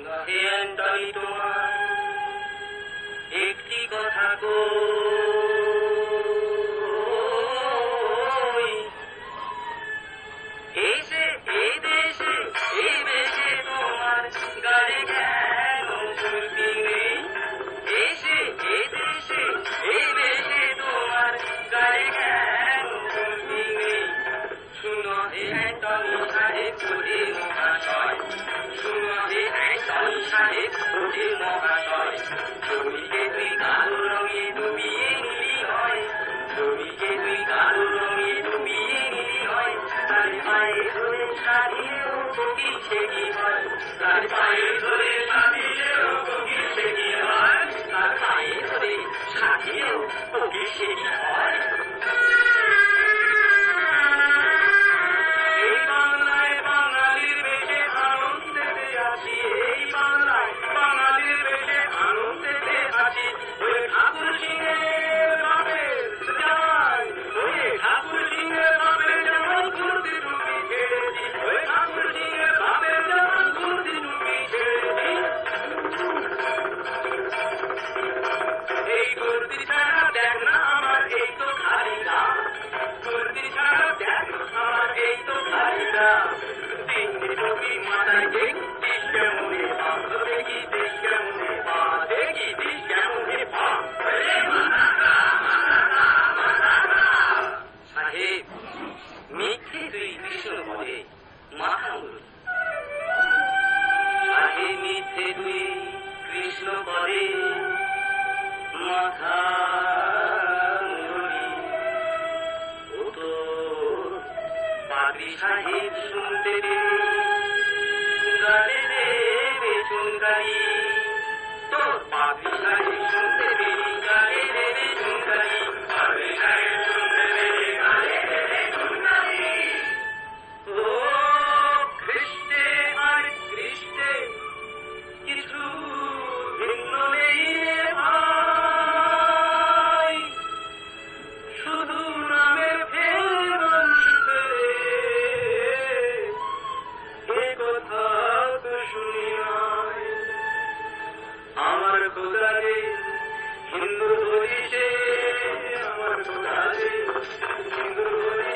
হে Antony তোমার একটি কথা কই, এসে এই দেশে এই দেশে তোমার গাড়ি কেন চলতি নেই, এসে এই দেশে এই দেশে তোমার গাড়ি কেন চলতি নেই। শুনো হে অ্যান্টনি সাহেব ওরে মহাশয়, শুনো হে অ্যান্টনি সাহেব ওরে মহাশয়, জমিকে তুই কালো রঙে ডুবিয়ে নিলি হয়, জমিকে তুই কালো রঙে ডুবিয়ে নিলি হয়, তার পায়ে ধরে সারিয়েও কোকিল সে কি হয়, তার পায়ে ধরে সারিয়েও কোকিল সে কি হয়, তার পায়ে ধরে সারিয়েও কোকিল সে কি হয়। এই বাংলায় বাঙালির বেশে আনন্দেতে আছি, এই বাংলায় বাঙালির বেশে আনন্দেতে আছি। ওই ঠাকুর সিংহের বাপের জামাই, ওই ঠাকুর সিংহের বাপের জামাই কুর্তি টুপি ছেড়েছি, ওই ঠাকুর সিংহের বাপের জামাই কুর্তি টুপি ছেড়েছি। এই কুর্তি ছাড়া দেখ না আমার এই তো খালি গা, কুর্তি ছাড়া দেখ আমার এই তো খালি গা। তিনটি টুপি মাথায় দেখছিস কেমনে পা, দেখি দিস কেমনে পা, দেখি দিস কেমনে পা। সাহেব মিথ্যে তুই কৃষ্ণ বলে মাথা মুড়ি, সাহেব মিথ্যে তুই কৃষ্ণ বলে মাথা মুড়ি। ও তো পাগড়ি সাহেব শুনতে গালে দেবে চুনকারি, তোর পাগড়ি সাহেব শুনতে পেলি গালে দেবে চুনকারি, পাগড়ি সাহেব শুনতে পেলি গালে দেবে চুনকারি। ও খ্রিস্টে আর খ্রিস্টে কিছু ভিন্ন নেই রে ভাই, শুধু নামের ফের মানুষ ফেরে, এ কথা তো শুনি নাই। আমার খোদা রে হিন্দু ধরিছে, আমার খোদা রে হিন্দু ধরিছে।